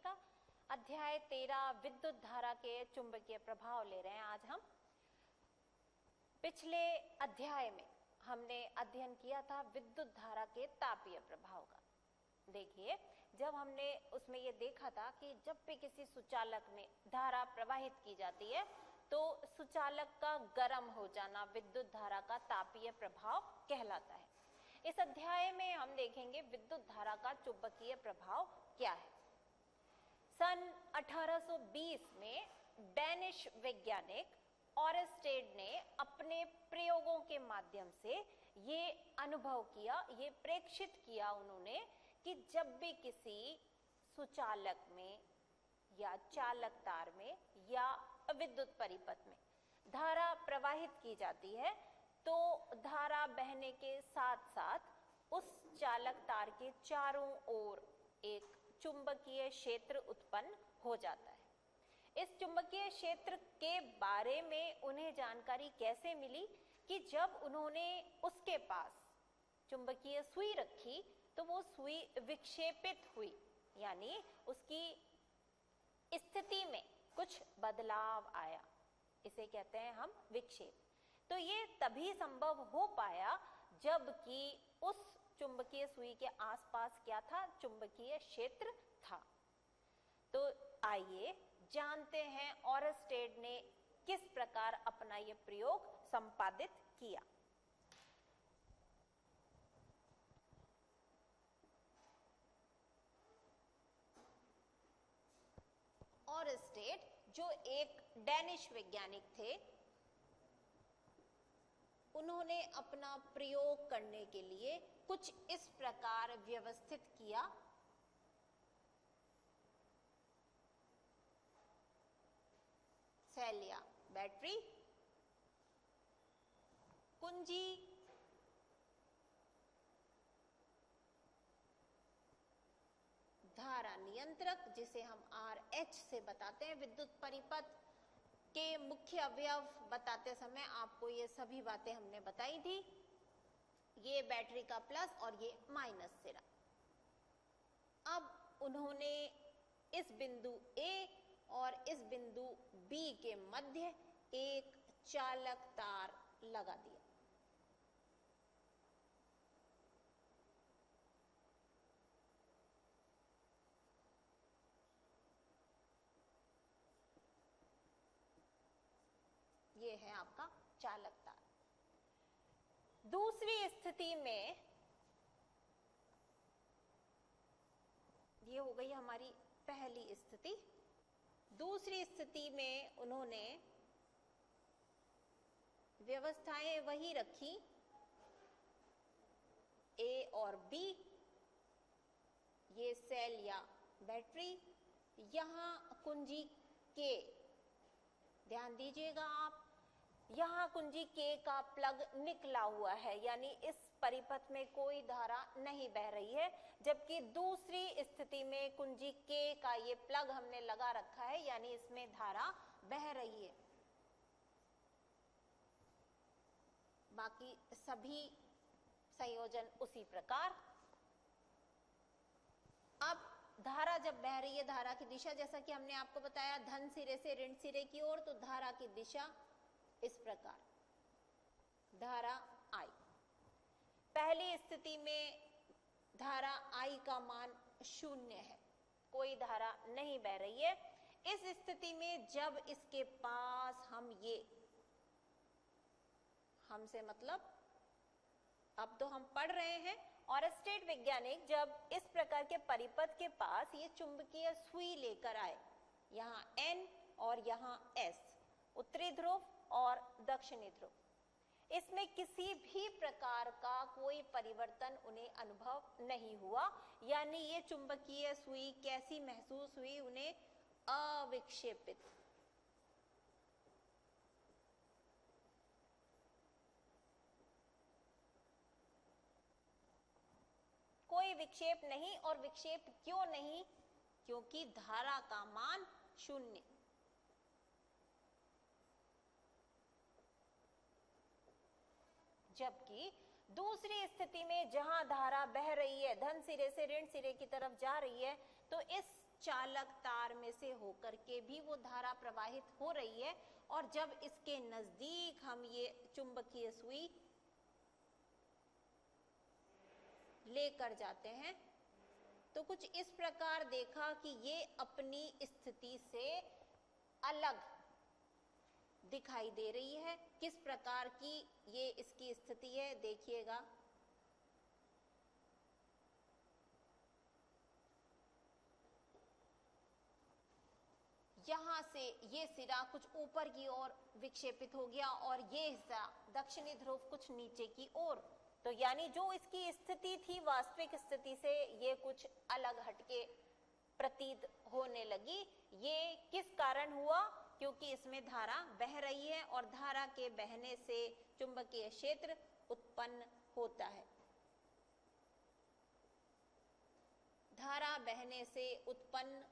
का। अध्याय 13 विद्युत धारा के चुंबकीय प्रभाव ले रहे हैं आज हम। पिछले अध्याय में हमने अध्ययन किया था विद्युत धारा के तापीय प्रभाव का। देखिए, जब हमने उसमें ये देखा था कि जब भी किसी सुचालक में धारा प्रवाहित की जाती है तो सुचालक का गर्म हो जाना विद्युत धारा का तापीय प्रभाव कहलाता है। इस अध्याय में हम देखेंगे विद्युत धारा का चुंबकीय प्रभाव क्या है। सन 1820 में डेनिश वैज्ञानिक ऑरेस्टेड ने अपने प्रयोगों के माध्यम से ये अनुभव किया, ये प्रेक्षित किया उन्होंने कि जब भी किसी सुचालक में या चालक तार में या विद्युत परिपथ में धारा प्रवाहित की जाती है तो धारा बहने के साथ साथ उस चालक तार के चारों ओर एक चुंबकीय क्षेत्र उत्पन्न हो जाता है। इस चुंबकीय क्षेत्र के बारे में उन्हें जानकारी कैसे मिली कि जब उन्होंने उसके पास चुंबकीय सुई रखी तो वो सुई विक्षेपित हुई, यानी उसकी स्थिति में कुछ बदलाव आया, इसे कहते हैं हम विक्षेप। तो ये तभी संभव हो पाया जबकि उस चुंबकीय सुई के आसपास क्या था, चुंबकीय क्षेत्र था। तो आइए जानते हैं ऑरेस्टेड ने किस प्रकार अपना यह प्रयोग संपादित किया। ऑरेस्टेड जो एक डेनिश वैज्ञानिक थे, उन्होंने अपना प्रयोग करने के लिए कुछ इस प्रकार व्यवस्थित किया। सेल या बैटरी, कुंजी, धारा नियंत्रक जिसे हम RH से बताते हैं। विद्युत परिपथ के मुख्य अवयव बताते समय आपको ये सभी बातें हमने बताई थी। ये बैटरी का प्लस और ये माइनस सिरा। अब उन्होंने इस बिंदु A और इस बिंदु B के मध्य एक चालक तार लगा दिया। ये है आपका चालक तार। दूसरी स्थिति में ये हो गई हमारी पहली स्थिति। दूसरी स्थिति में उन्होंने व्यवस्थाएं वही रखी, A और B, ये सेल या बैटरी, यहां कुंजी K, ध्यान दीजिएगा आप, यहां कुंजी K का प्लग निकला हुआ है, यानी इस परिपथ में कोई धारा नहीं बह रही है, जबकि दूसरी स्थिति में कुंजी K का ये प्लग हमने लगा रखा है, यानी इसमें धारा बह रही है। बाकी सभी संयोजन उसी प्रकार। अब धारा जब बह रही है, धारा की दिशा जैसा कि हमने आपको बताया धन सिरे से ऋण सिरे की ओर, तो धारा की दिशा इस प्रकार, धारा I। पहली स्थिति में धारा I का मान 0 है, कोई धारा नहीं बह रही है। इस स्थिति में जब इसके पास हम ये, हमसे मतलब अब तो हम पढ़ रहे हैं, ऑरेस्टेड वैज्ञानिक जब इस प्रकार के परिपथ के पास ये चुंबकीय सुई लेकर आए, यहां N और यहां S, उत्तरी ध्रुव और दक्षिणी ध्रुव, इसमें किसी भी प्रकार का कोई परिवर्तन उन्हें अनुभव नहीं हुआ, यानी ये चुंबकीय सुई कैसी महसूस हुई, उन्हें अविक्षेपित। कोई विक्षेप नहीं, और विक्षेप क्यों नहीं, क्योंकि धारा का मान 0। जबकि दूसरी स्थिति में जहां धारा बह रही है, धन सिरे से ऋण सिरे की तरफ जा रही है, तो इस चालक तार में से होकर के भी वो धारा प्रवाहित हो रही है, और जब इसके नजदीक हम ये चुंबकीय सुई लेकर जाते हैं तो कुछ इस प्रकार देखा कि ये अपनी स्थिति से अलग दिखाई दे रही है। किस प्रकार की ये इसकी स्थिति है देखिएगा। यहां से ये सिरा कुछ ऊपर की ओर विक्षेपित हो गया और ये हिस्सा दक्षिणी ध्रुव कुछ नीचे की ओर। तो यानी जो इसकी स्थिति थी वास्तविक स्थिति से ये कुछ अलग हटके प्रतीत होने लगी। ये किस कारण हुआ? क्योंकि इसमें धारा बह रही है और धारा के बहने से चुंबकीय क्षेत्र उत्पन्न होता है। धारा बहने से उत्पन्न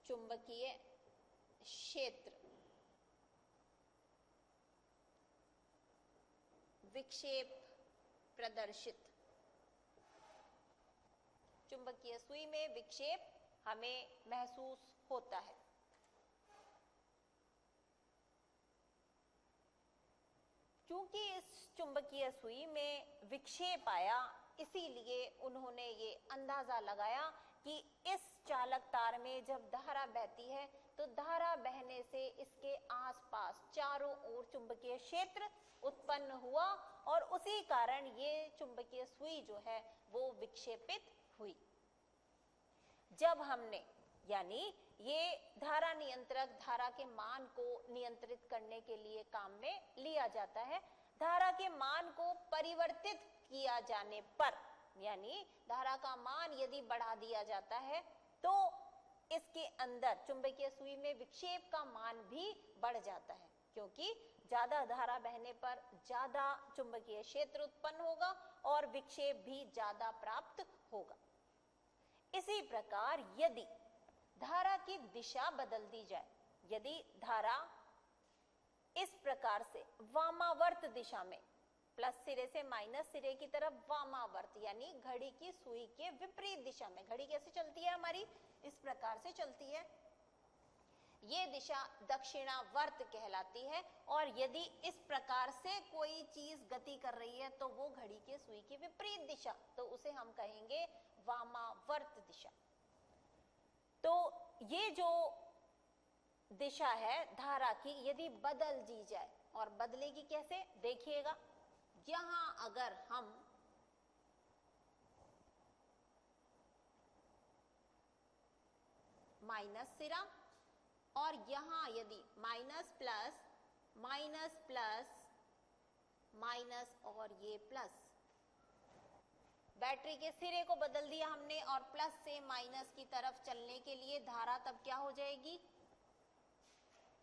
चुंबकीय क्षेत्र विक्षेप प्रदर्शित। चुंबकीय सुई में विक्षेप हमें महसूस होता है। क्योंकि इस चुंबकीय सुई में विक्षेप आया, इसीलिए उन्होंने ये अंदाजा लगाया कि इस चालक तार में जब धारा बहती है तो धारा बहने से इसके आसपास चारों ओर चुंबकीय क्षेत्र उत्पन्न हुआ और उसी कारण ये चुंबकीय सुई जो है वो विक्षेपित हुई। जब हमने यानी ये धारा नियंत्रक धारा के मान को नियंत्रित करने के लिए काम में लिया जाता है। धारा के मान को परिवर्तित किया जाने पर यानी धारा का मान यदि बढ़ा दिया जाता है तो इसके अंदर चुंबकीय सुई में विक्षेप का मान भी बढ़ जाता है, क्योंकि ज्यादा धारा बहने पर ज्यादा चुंबकीय क्षेत्र उत्पन्न होगा और विक्षेप भी ज्यादा प्राप्त होगा। इसी प्रकार यदि धारा की दिशा बदल दी जाए, यदि धारा इस प्रकार से वामावर्त दिशा में प्लस सिरे से माइनस सिरे की तरफ वामावर्त यानी घड़ी की सुई के विपरीत दिशा में, घड़ी कैसे चलती है हमारी, इस प्रकार से चलती है, ये दिशा दक्षिणावर्त कहलाती है। और यदि इस प्रकार से कोई चीज गति कर रही है तो वो घड़ी के सुई की विपरीत दिशा, तो उसे हम कहेंगे वामावर्त दिशा। तो ये जो दिशा है धारा की यदि बदल दी जाए, और बदलेगी कैसे देखिएगा। यहां अगर हम माइनस सिरा और यहां यदि minus plus minus plus minus और ये प्लस, बैटरी के सिरे को बदल दिया हमने और प्लस से माइनस की तरफ चलने के लिए धारा तब क्या हो जाएगी,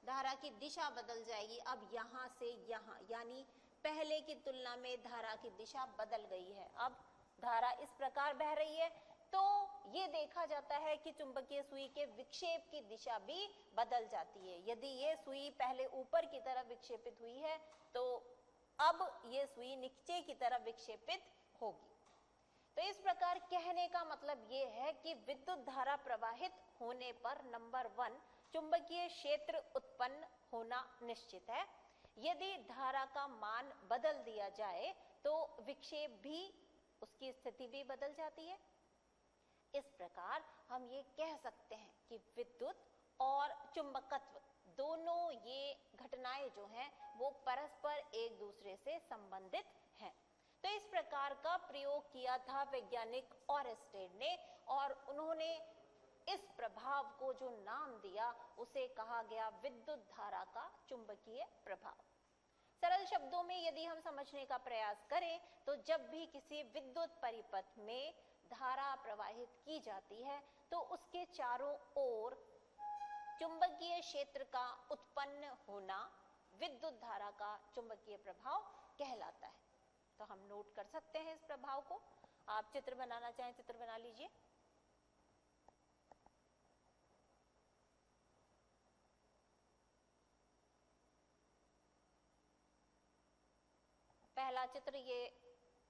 धारा की दिशा बदल जाएगी। अब यहां से यहां यानी पहले की तुलना में धारा की दिशा बदल गई है। अब धारा इस प्रकार बह रही है तो ये देखा जाता है कि चुंबकीय सुई के विक्षेप की दिशा भी बदल जाती है। यदि ये सुई पहले ऊपर की तरफ विक्षेपित हुई है तो अब ये सुई नीचे की तरफ विक्षेपित होगी। तो इस प्रकार कहने का मतलब ये है कि विद्युत धारा प्रवाहित होने पर नंबर 1 चुंबकीय क्षेत्र उत्पन्न होना निश्चित है। यदि धारा का मान बदल दिया जाए तो विक्षेप भी, उसकी स्थिति भी बदल जाती है। इस प्रकार हम ये कह सकते हैं कि विद्युत और चुंबकत्व दोनों ये घटनाएं जो हैं वो परस्पर एक दूसरे से संबंधित हैं। तो इस प्रकार का प्रयोग किया था वैज्ञानिक ऑरेस्टेड ने और उन्होंने इस प्रभाव को जो नाम दिया उसे कहा गया विद्युत धारा का चुंबकीय प्रभाव। सरल शब्दों में यदि हम समझने का प्रयास करें तो जब भी किसी विद्युत परिपथ में धारा प्रवाहित की जाती है तो उसके चारों ओर चुंबकीय क्षेत्र का उत्पन्न होना विद्युत धारा का चुंबकीय प्रभाव कहलाता है। तो हम नोट कर सकते हैं इस प्रभाव को। आप चित्र बनाना चाहें चित्र बना लीजिए। पहला चित्र ये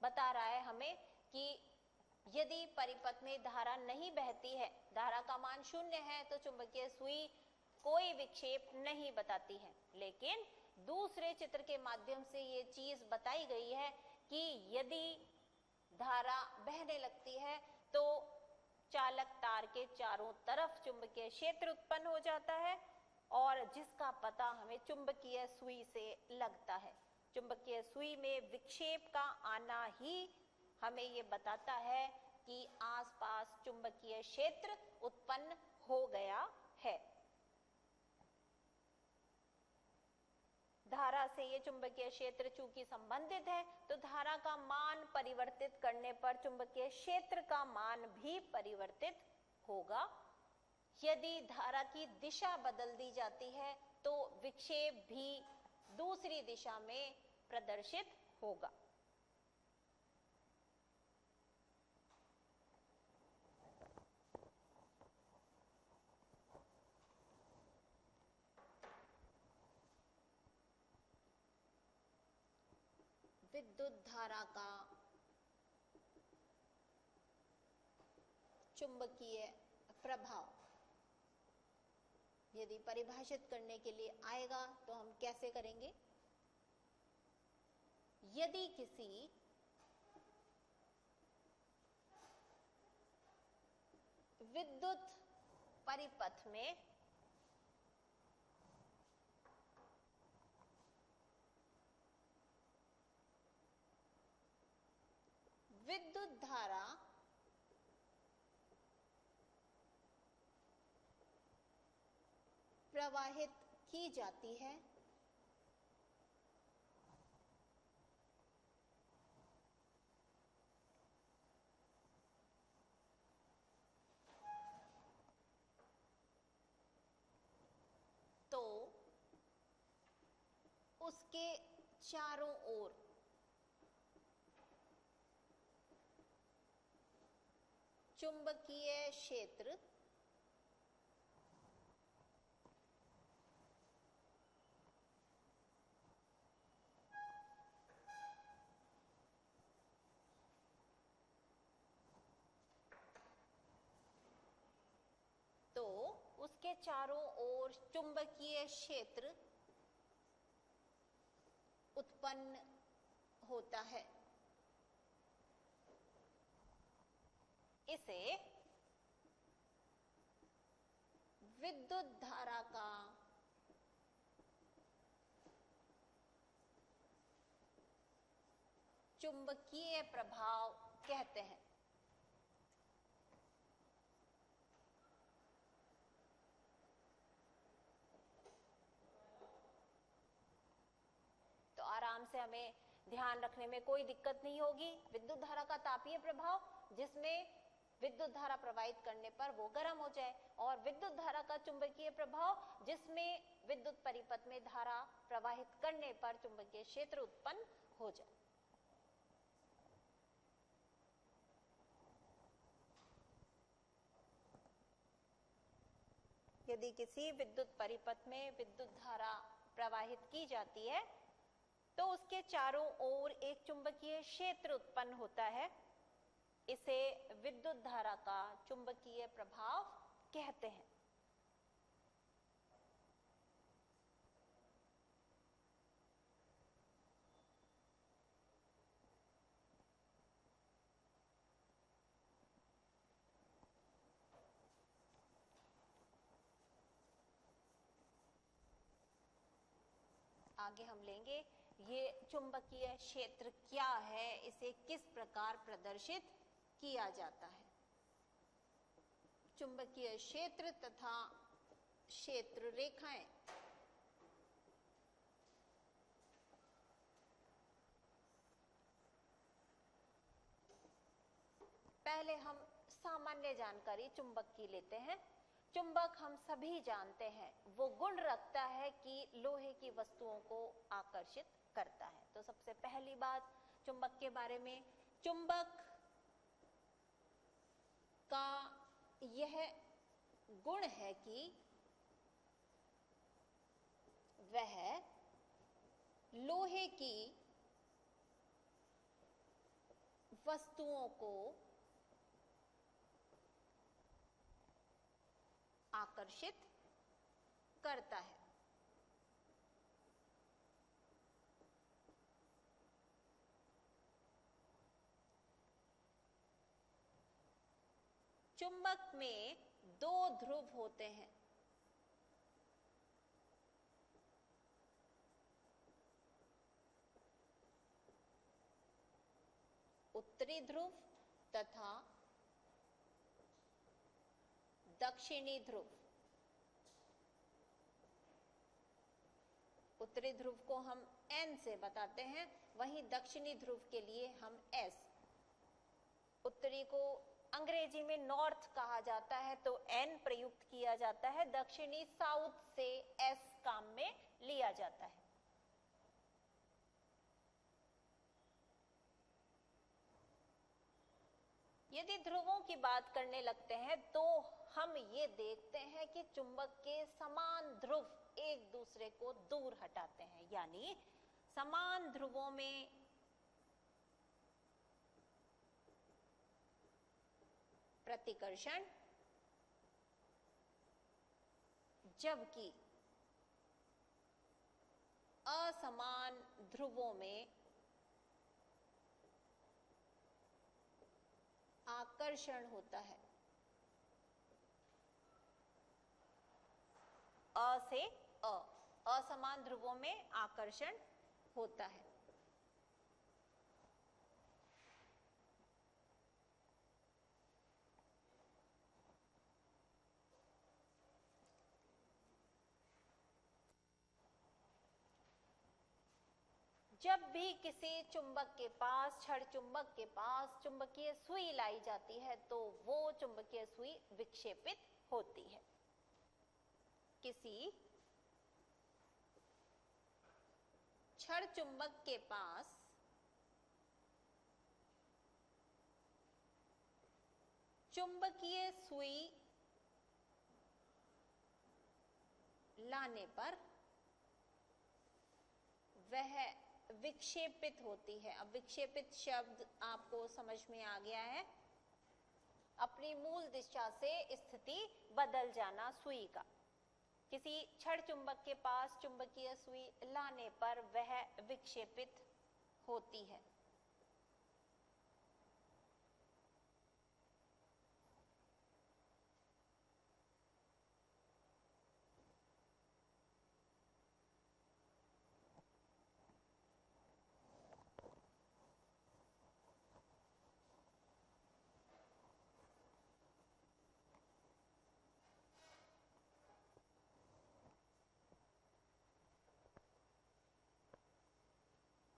बता रहा है हमें कि यदि परिपथ में धारा नहीं बहती है, धारा का मान 0 है, तो चुंबकीय सुई कोई विक्षेप नहीं बताती है। लेकिन दूसरे चित्र के माध्यम से ये चीज बताई गई है कि यदि धारा बहने लगती है तो चालक तार के चारों तरफ चुंबकीय क्षेत्र उत्पन्न हो जाता है, और जिसका पता हमें चुंबकीय सुई से लगता है। चुंबकीय सुई में विक्षेप का आना ही हमें ये बताता है कि आसपास चुंबकीय क्षेत्र उत्पन्न हो गया है। धारा से ये चुंबकीय क्षेत्र चूंकि संबंधित है, तो धारा का मान परिवर्तित करने पर चुंबकीय क्षेत्र का मान भी परिवर्तित होगा। यदि धारा की दिशा बदल दी जाती है तो विक्षेप भी दूसरी दिशा में प्रदर्शित होगा। विद्युत धारा का चुंबकीय प्रभाव यदि परिभाषित करने के लिए आएगा तो हम कैसे करेंगे? यदि किसी विद्युत परिपथ में विद्युत धारा प्रवाहित की जाती है, तो उसके चारों ओर चुंबकीय क्षेत्र उसके चारों ओर चुंबकीय क्षेत्र उत्पन्न होता है। इसे विद्युत धारा का चुंबकीय प्रभाव कहते हैं। तो आराम से हमें ध्यान रखने में कोई दिक्कत नहीं होगी। विद्युत धारा का तापीय प्रभाव, जिसमें विद्युत धारा प्रवाहित करने पर वो गर्म हो जाए, और विद्युत धारा का चुंबकीय प्रभाव, जिसमें विद्युत परिपथ में धारा प्रवाहित करने पर चुंबकीय क्षेत्र उत्पन्न हो जाए। यदि किसी विद्युत परिपथ में विद्युत धारा प्रवाहित की जाती है तो उसके चारों ओर एक चुंबकीय क्षेत्र उत्पन्न होता है। इसे विद्युत धारा का चुंबकीय प्रभाव कहते हैं। आगे हम लेंगे ये चुंबकीय क्षेत्र क्या है, इसे किस प्रकार प्रदर्शित किया जाता है। चुंबकीय क्षेत्र तथा क्षेत्र रेखाएं। पहले हम सामान्य जानकारी चुंबक की लेते हैं। चुंबक हम सभी जानते हैं, वो गुण रखता है कि लोहे की वस्तुओं को आकर्षित करता है। तो सबसे पहली बात चुंबक के बारे में, चुंबक का यह गुण है कि वह लोहे की वस्तुओं को आकर्षित करता है। चुंबक में दो ध्रुव होते हैं, उत्तरी ध्रुव तथा दक्षिणी ध्रुव। उत्तरी ध्रुव को हम N से बताते हैं, वहीं दक्षिणी ध्रुव के लिए हम S। उत्तरी को अंग्रेजी में नॉर्थ कहा जाता है तो N प्रयुक्त किया जाता है, दक्षिणी साउथ से S काम में लिया जाता है। यदि ध्रुवों की बात करने लगते हैं तो हम ये देखते हैं कि चुंबक के समान ध्रुव एक दूसरे को दूर हटाते हैं, यानी समान ध्रुवों में प्रतिकर्षण, जबकि असमान ध्रुवों में आकर्षण होता है। अ से अ, असमान ध्रुवों में आकर्षण होता है। जब भी किसी चुंबक के पास, छड़ चुंबक के पास चुंबकीय सुई लाई जाती है तो वो चुंबकीय सुई विक्षेपित होती है। किसी छड़ चुंबक के पास चुंबकीय सुई लाने पर वह विक्षेपित होती है। अब विक्षेपित शब्द आपको समझ में आ गया है, अपनी मूल दिशा से स्थिति बदल जाना सुई का। किसी छड़ चुंबक के पास चुंबकीय सुई लाने पर वह विक्षेपित होती है।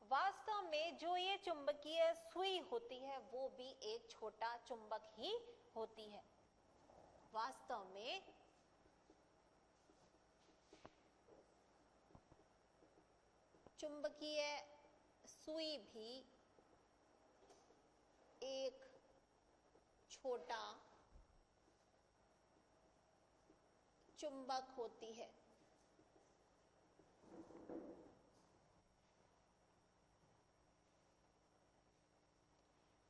वास्तव में जो ये चुंबकीय सुई होती है वो भी एक छोटा चुंबक ही होती है। वास्तव में चुंबकीय सुई भी एक छोटा चुंबक होती है।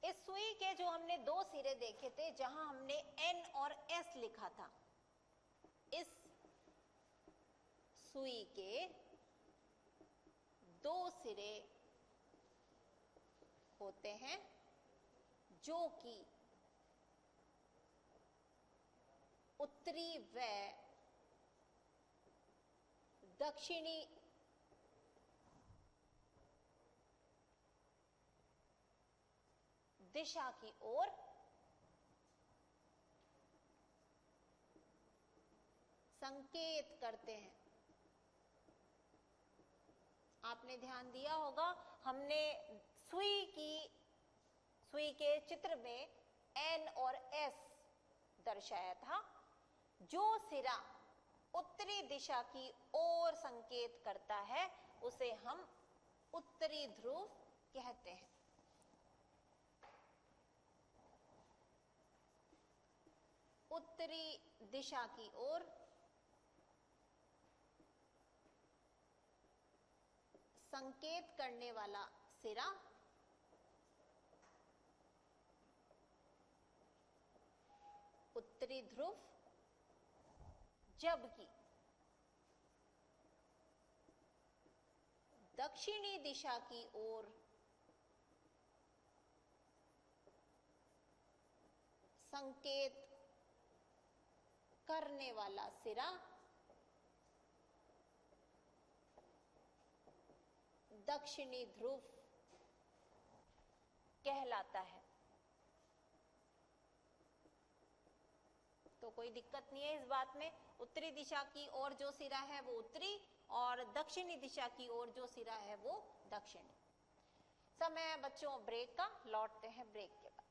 इस सुई के जो हमने दो सिरे देखे थे, जहां हमने N और S लिखा था, इस सुई के दो सिरे होते हैं जो कि उत्तरी व दक्षिणी दिशा की ओर संकेत करते हैं। आपने ध्यान दिया होगा, हमने सुई के चित्र में N और S दर्शाया था। जो सिरा उत्तरी दिशा की ओर संकेत करता है उसे हम उत्तरी ध्रुव कहते हैं। उत्तरी दिशा की ओर संकेत करने वाला सिरा उत्तरी ध्रुव जबकि दक्षिणी दिशा की ओर संकेत करने वाला सिरा दक्षिणी ध्रुव कहलाता है। तो कोई दिक्कत नहीं है इस बात में, उत्तरी दिशा की ओर जो सिरा है वो उत्तरी और दक्षिणी दिशा की ओर जो सिरा है वो दक्षिणी। समय है बच्चों ब्रेक का, लौटते हैं ब्रेक के बाद।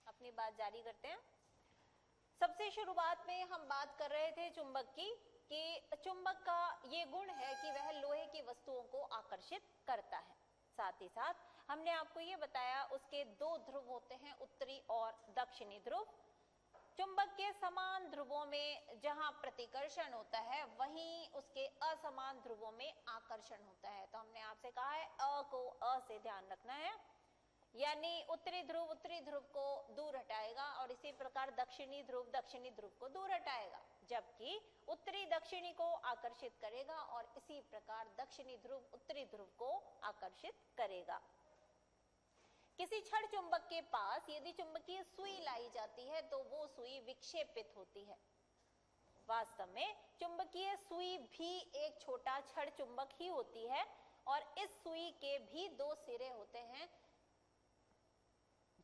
अपनी बात जारी करते हैं। सबसे शुरुआत में हम बात कर रहे थे चुंबक की, कि चुंबक का ये गुण है कि वह लोहे की वस्तुओं को आकर्षित करता है। साथ ही साथ हमने आपको ये बताया उसके दो ध्रुव होते हैं, उत्तरी और दक्षिणी ध्रुव। चुंबक के समान ध्रुवों में जहां प्रतिकर्षण होता है वहीं उसके असमान ध्रुवों में आकर्षण होता है। तो हमने आपसे कहा है अ को अ से ध्यान रखना है, यानी उत्तरी ध्रुव को दूर हटाएगा और इसी प्रकार दक्षिणी ध्रुव को दूर हटाएगा, जबकि उत्तरी दक्षिणी को आकर्षित करेगा और इसी प्रकार दक्षिणी ध्रुव उत्तरी ध्रुव को आकर्षित करेगा। किसी छड़ चुंबक के पास यदि चुंबकीय सुई लाई जाती है तो वो सुई विक्षेपित होती है। वास्तव में चुंबकीय सुई भी एक छोटा छड़ चुंबक ही होती है और इस सुई के भी दो सिरे होते हैं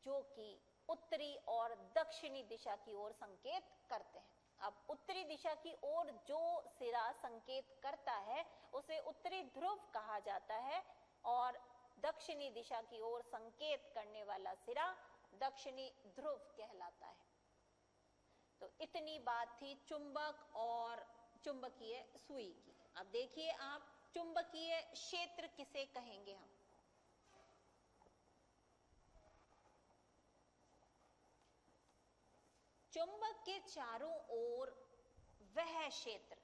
जो कि उत्तरी और दक्षिणी दिशा की ओर संकेत करते हैं। अब उत्तरी दिशा की ओर जो सिरा संकेत करता है उसे उत्तरी ध्रुव कहा जाता है और दक्षिणी दिशा की ओर संकेत करने वाला सिरा दक्षिणी ध्रुव कहलाता है। तो इतनी बात थी चुंबक और चुंबकीय सुई की। अब देखिए आप, चुंबकीय क्षेत्र किसे कहेंगे हम? चुंबक के चारों ओर वह क्षेत्र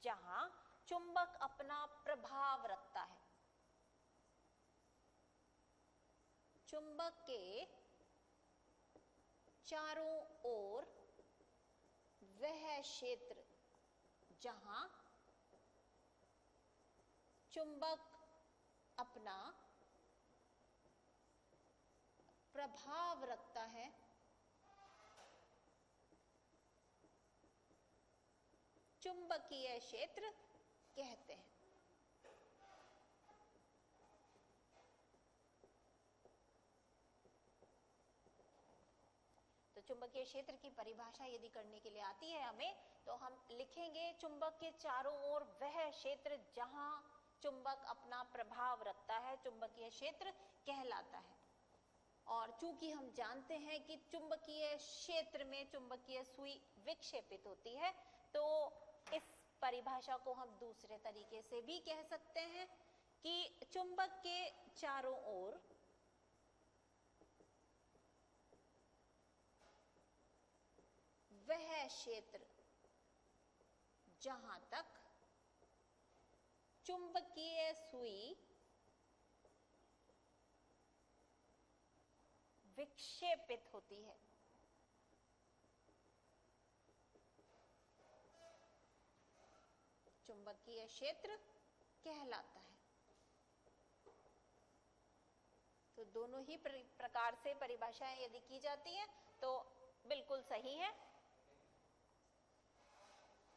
जहां चुंबक अपना प्रभाव रखता है। चुंबक के चारों ओर वह क्षेत्र जहां चुंबक अपना प्रभाव रखता है, चुंबकीय क्षेत्र कहते हैं। तो चुंबकीय क्षेत्र की परिभाषा यदि करने के लिए आती है हमें, तो हम लिखेंगे चुंबक के चारों ओर वह क्षेत्र जहां चुंबक अपना प्रभाव रखता है, चुंबकीय क्षेत्र कहलाता है। और चूंकि हम जानते हैं कि चुंबकीय क्षेत्र में चुंबकीय सुई विक्षेपित होती है, तो इस परिभाषा को हम दूसरे तरीके से भी कह सकते हैं कि चुंबक के चारों ओर वह क्षेत्र जहां तक चुंबकीय सुई विक्षेपित होती है, चुंबकीय क्षेत्र कहलाता है। तो दोनों ही प्रकार से परिभाषाएं यदि की जाती हैं तो बिल्कुल सही है।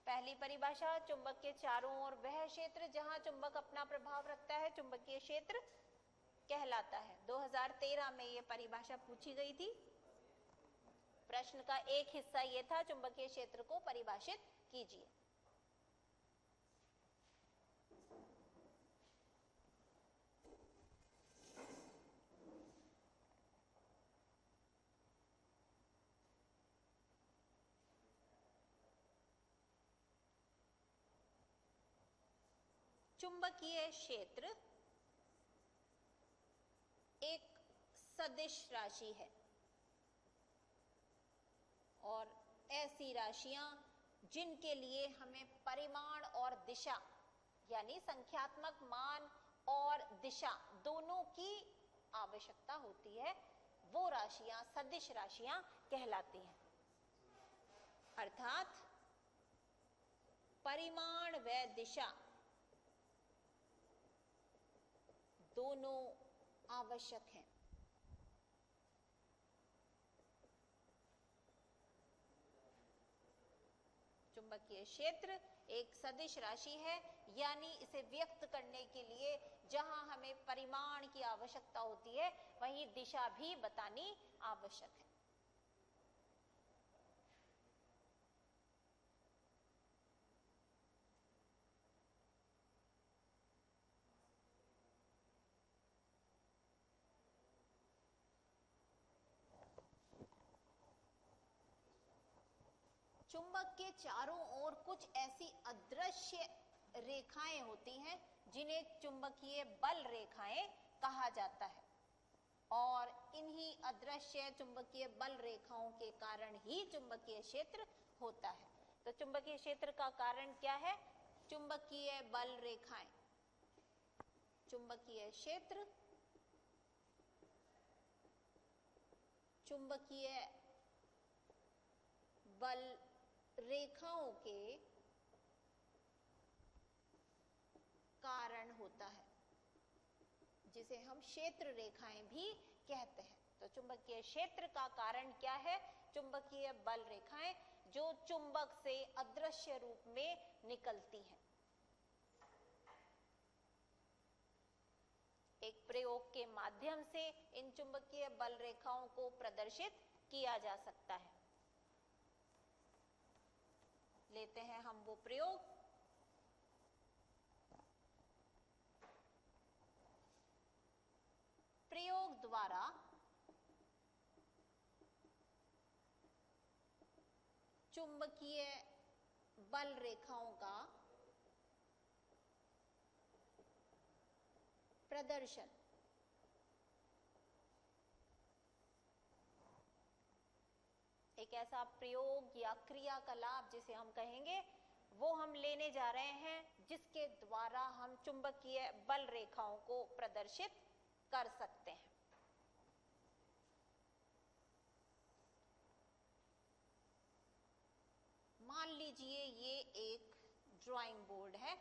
पहली परिभाषा, चुंबक के चारों ओर वह क्षेत्र जहां चुंबक अपना प्रभाव रखता है, चुंबकीय क्षेत्र कहलाता है। 2013 में यह परिभाषा पूछी गई थी। प्रश्न का एक हिस्सा यह था, चुंबकीय क्षेत्र को परिभाषित कीजिए। चुंबकीय क्षेत्र एक सदिश राशि है और ऐसी राशियां जिनके लिए हमें परिमाण और दिशा यानी संख्यात्मक मान और दिशा दोनों की आवश्यकता होती है, वो राशियां सदिश राशियां कहलाती हैं। अर्थात परिमाण व दिशा दोनों आवश्यक हैं। चुंबकीय क्षेत्र एक सदिश राशि है, यानी इसे व्यक्त करने के लिए जहां हमें परिमाण की आवश्यकता होती है, वहीं दिशा भी बतानी आवश्यक है। चुंबक के चारों ओर कुछ ऐसी अदृश्य रेखाएं होती हैं जिन्हें चुंबकीय बल रेखाएं कहा जाता है, और इन्हीं अदृश्य चुंबकीय बल रेखाओं के कारण ही चुंबकीय क्षेत्र होता है। तो चुंबकीय क्षेत्र का कारण क्या है? चुंबकीय बल रेखाएं। चुंबकीय क्षेत्र चुंबकीय बल रेखाओं के कारण होता है, जिसे हम क्षेत्र रेखाएं भी कहते हैं। तो चुंबकीय क्षेत्र का कारण क्या है? चुंबकीय बल रेखाएं जो चुंबक से अदृश्य रूप में निकलती हैं। एक प्रयोग के माध्यम से इन चुंबकीय बल रेखाओं को प्रदर्शित किया जा सकता है। लेते हैं हम वो प्रयोग। द्वारा चुंबकीय बल रेखाओं का प्रदर्शन एक ऐसा प्रयोग या क्रियाकलाप जिसे हम कहेंगे वो हम लेने जा रहे हैं जिसके द्वारा हम चुंबकीय बल रेखाओं को प्रदर्शित कर सकते हैं। मान लीजिए ये एक ड्राइंग बोर्ड है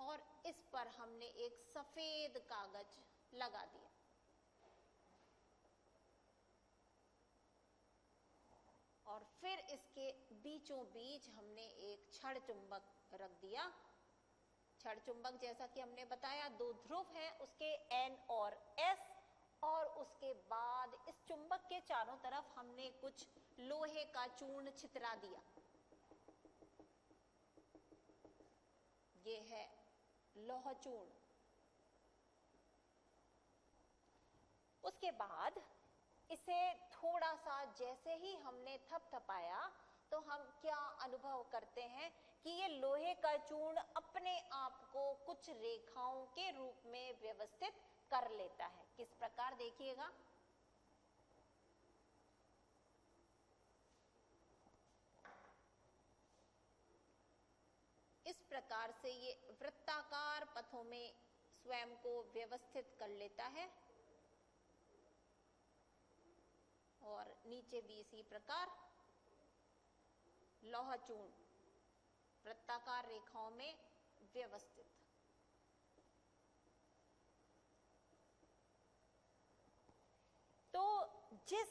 और इस पर हमने एक सफेद कागज लगा दिया। और फिर इसके बीचों बीच हमने एक छड़ चुंबक रख दिया। छड़ चुंबक जैसा कि हमने बताया दो ध्रुव हैं, उसके N और S, और उसके बाद इस चुंबक के चारों तरफ हमने कुछ लोहे का चूर्ण छितरा दिया। ये है लौह चूर्ण। उसके बाद इसे थोड़ा सा जैसे ही हमने थपथपाया तो हम क्या अनुभव करते हैं कि ये लोहे का चूर्ण अपने आप को कुछ रेखाओं के रूप में व्यवस्थित कर लेता है। किस प्रकार देखिएगा, इस प्रकार से ये वृत्ताकार पथों में स्वयं को व्यवस्थित कर लेता है और नीचे भी इसी प्रकार लौह चूर्ण वृत्ताकार रेखाओं में व्यवस्थित। तो जिस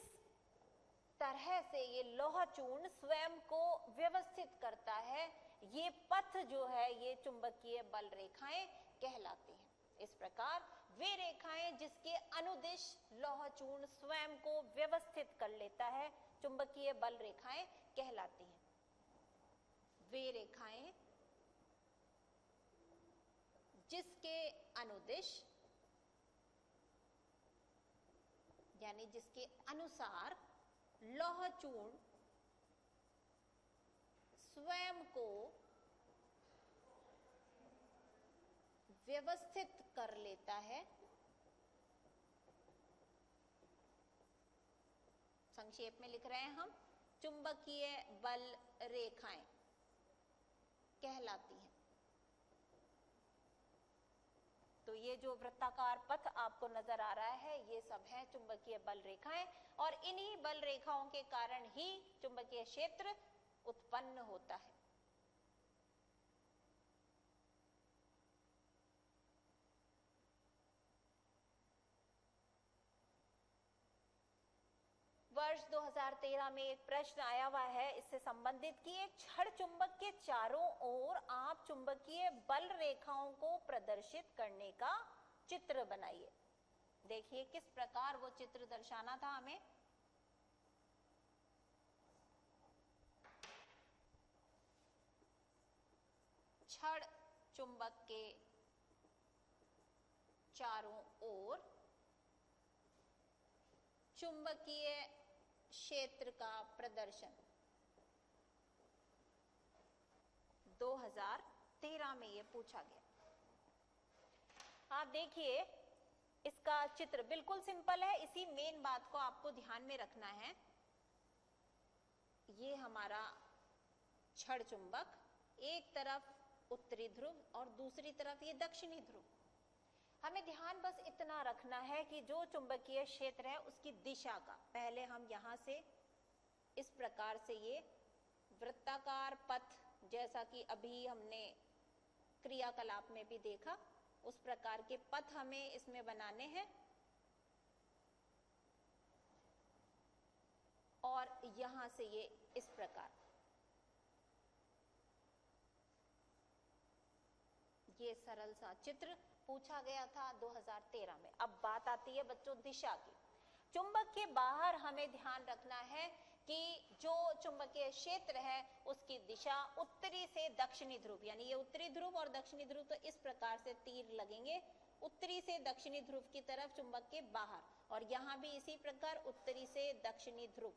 तरह से ये लौह चूर्ण स्वयं को व्यवस्थित करता है, ये पथ जो है ये चुंबकीय बल रेखाएं कहलाती हैं। इस प्रकार वे रेखाएं जिसके अनुदिश लौह चूर्ण स्वयं को व्यवस्थित कर लेता है चुंबकीय बल रेखाएं कहलाती हैं। वे रेखाएं जिसके अनुदिश यानी जिसके अनुसार लौह चूर्ण स्वयं को व्यवस्थित कर लेता है, संक्षेप में लिख रहे हैं हम, चुंबकीय बल रेखाएं कहलाती हैं। तो ये जो वृत्ताकार पथ आपको नजर आ रहा है ये सब है चुंबकीय बल रेखाएं, और इन्हीं बल रेखाओं के कारण ही चुंबकीय क्षेत्र उत्पन्न होता है। वर्ष 2013 में एक प्रश्न आया हुआ है इससे संबंधित कि एक छड़ चुंबक के चारों ओर आप चुंबकीय बल रेखाओं को प्रदर्शित करने का चित्र बनाइए। देखिए किस प्रकार वो चित्र दर्शाना था हमें। छड़ चुंबक के चारों ओर चुंबकीय क्षेत्र का प्रदर्शन 2013 में ये पूछा गया। आप देखिए इसका चित्र बिल्कुल सिंपल है, इसी मेन बात को आपको ध्यान में रखना है। ये हमारा छड़ चुंबक, एक तरफ उत्तरी ध्रुव और दूसरी तरफ ये दक्षिणी ध्रुव। हमें ध्यान बस इतना रखना है कि जो चुंबकीय क्षेत्र है उसकी दिशा का, पहले हम यहां से इस प्रकार से ये वृत्ताकार पथ जैसा कि अभी हमने क्रियाकलाप में भी देखा उस प्रकार के पथ हमें इसमें बनाने हैं, और यहां से ये इस प्रकार ये सरल सा चित्र पूछा गया था 2013 में। अब बात आती है बच्चों दिशा की। चुंबक के बाहर हमें ध्यान रखना है कि जो चुंबकीय क्षेत्र है उसकी दिशा उत्तरी से दक्षिणी ध्रुव, यानी ये उत्तरी ध्रुव और दक्षिणी ध्रुव, तो इस प्रकार से तीर लगेंगे उत्तरी से दक्षिणी ध्रुव की तरफ चुंबक के बाहर, और यहाँ भी इसी प्रकार उत्तरी से दक्षिणी ध्रुव।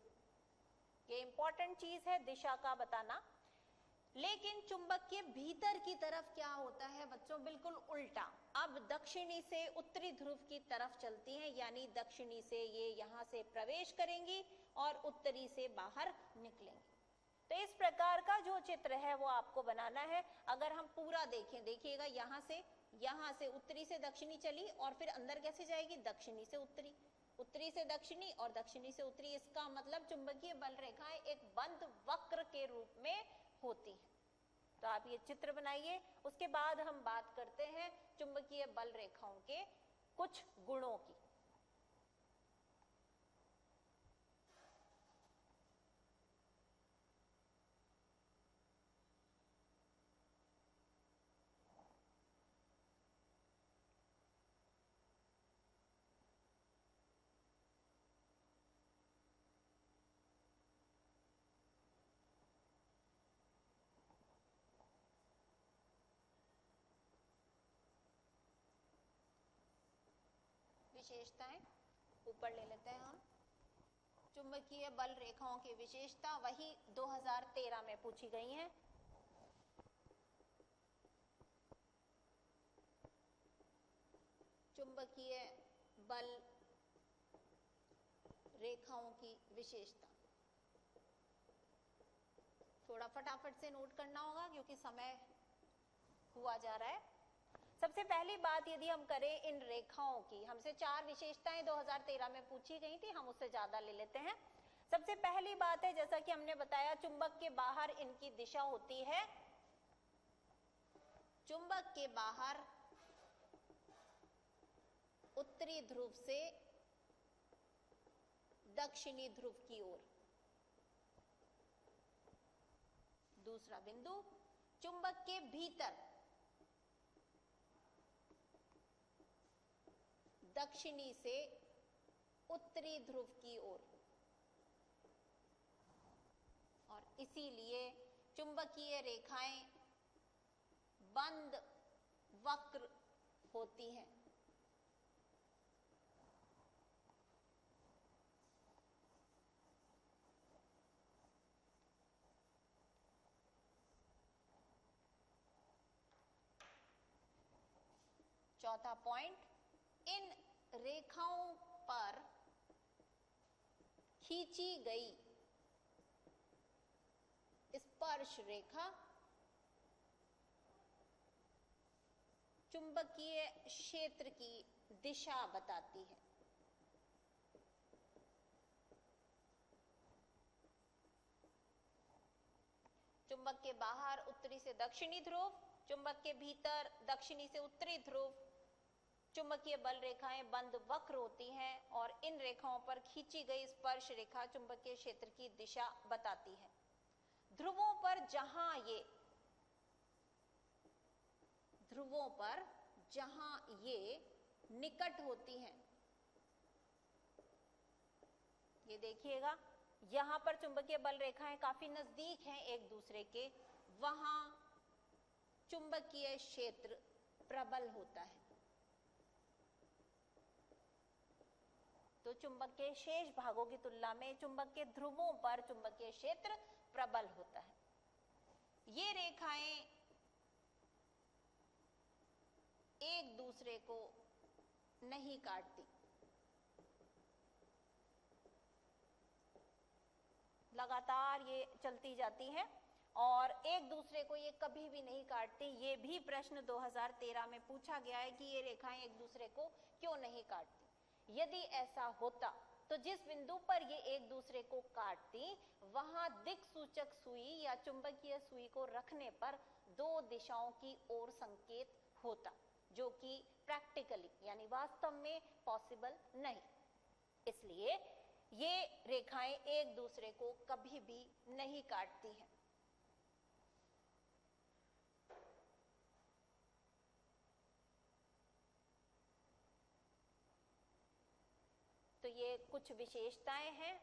ये इंपॉर्टेंट चीज है दिशा का बताना। लेकिन चुंबक के भीतर की तरफ क्या होता है बच्चों, बिल्कुल उल्टा। अब दक्षिणी से उत्तरी ध्रुव की तरफ चलती हैं, यानी दक्षिणी से ये यहाँ से प्रवेश करेंगी और उत्तरी से बाहर निकलेंगी। तो इस प्रकार का जो चित्र है वो आपको बनाना है। अगर हम पूरा देखें, देखिएगा यहाँ से उत्तरी से दक्षिणी चली और फिर अंदर कैसे जाएगी, दक्षिणी से उत्तरी, उत्तरी से दक्षिणी और दक्षिणी से उत्तरी। इसका मतलब चुंबकीय बल रेखाएं एक बंद वक्र के रूप में होती है। तो आप ये चित्र बनाइए। उसके बाद हम बात करते हैं चुंबकीय बल रेखाओं के कुछ गुणों की। विशेषताएं ऊपर ले लेते हैं हम। चुंबकीय बल रेखाओं की विशेषता वही 2013 में पूछी गई हैं। चुंबकीय बल रेखाओं की विशेषता थोड़ा फटाफट से नोट करना होगा क्योंकि समय हुआ जा रहा है। सबसे पहली बात यदि हम करें इन रेखाओं की, हमसे 4 विशेषताएं 2013 में पूछी गई थी, हम उससे ज्यादा ले लेते हैं। सबसे पहली बात है, जैसा कि हमने बताया, चुंबक के बाहर इनकी दिशा होती है, चुंबक के बाहर उत्तरी ध्रुव से दक्षिणी ध्रुव की ओर। दूसरा बिंदु, चुंबक के भीतर दक्षिणी से उत्तरी ध्रुव की ओर, और इसीलिए चुंबकीय रेखाएं बंद वक्र होती हैं। चौथा पॉइंट, इन रेखाओं पर खींची गई स्पर्श रेखा चुंबकीय क्षेत्र की दिशा बताती है। चुंबक के बाहर उत्तरी से दक्षिणी ध्रुव, चुंबक के भीतर दक्षिणी से उत्तरी ध्रुव। चुंबकीय बल रेखाएं बंद वक्र होती हैं और इन रेखाओं पर खींची गई स्पर्श रेखा चुंबकीय क्षेत्र की दिशा बताती है। ध्रुवों पर जहां ये निकट होती हैं, ये देखिएगा, यहां पर चुंबकीय बल रेखाएं काफी नजदीक हैं एक दूसरे के, वहां चुंबकीय क्षेत्र प्रबल होता है। तो चुंबक के शेष भागों की तुलना में चुंबक के ध्रुवों पर चुंबकीय क्षेत्र प्रबल होता है। ये रेखाएं एक दूसरे को नहीं काटती, लगातार ये चलती जाती हैं और एक दूसरे को ये कभी भी नहीं काटती। ये भी प्रश्न 2013 में पूछा गया है कि ये रेखाएं एक दूसरे को क्यों नहीं काटती। यदि ऐसा होता तो जिस बिंदु पर ये एक दूसरे को काटती, वहां दिक्सूचक सुई या चुंबकीय सुई को रखने पर 2 दिशाओं की ओर संकेत होता, जो कि प्रैक्टिकली यानी वास्तव में पॉसिबल नहीं। इसलिए ये रेखाएं एक दूसरे को कभी भी नहीं काटती हैं। तो ये कुछ विशेषताएं हैं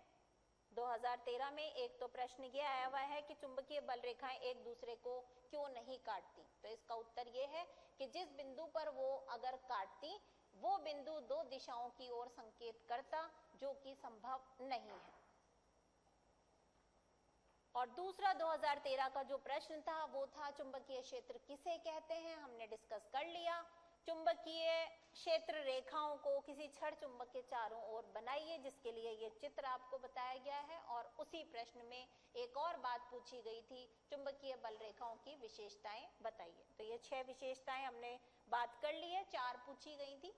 2013 में एक तो प्रश्न ये आया हुआ है कि चुंबकीय बल रेखाएं एक दूसरे को क्यों नहीं काटती। तो इसका उत्तर ये है कि जिस बिंदु पर वो अगर काटती वो बिंदु दो दिशाओं की ओर संकेत करता, जो कि संभव नहीं है। और दूसरा 2013 का जो प्रश्न था वो था चुंबकीय क्षेत्र किसे कहते हैं, हमने डिस्कस कर लिया। चुंबकीय क्षेत्र रेखाओं को किसी छड़ चुंबक के चारों ओर बनाइए, जिसके लिए ये चित्र आपको बताया गया है। और उसी प्रश्न में एक और बात पूछी गई थी, चुंबकीय बल रेखाओं की विशेषताएं बताइए। तो ये 6 विशेषताएं हमने बात कर ली है, 4 पूछी गई थी।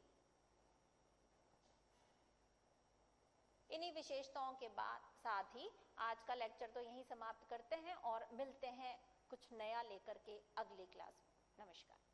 इन्हीं विशेषताओं के बाद साथ ही आज का लेक्चर तो यहीं समाप्त करते हैं और मिलते हैं कुछ नया लेकर के अगली क्लास में। नमस्कार।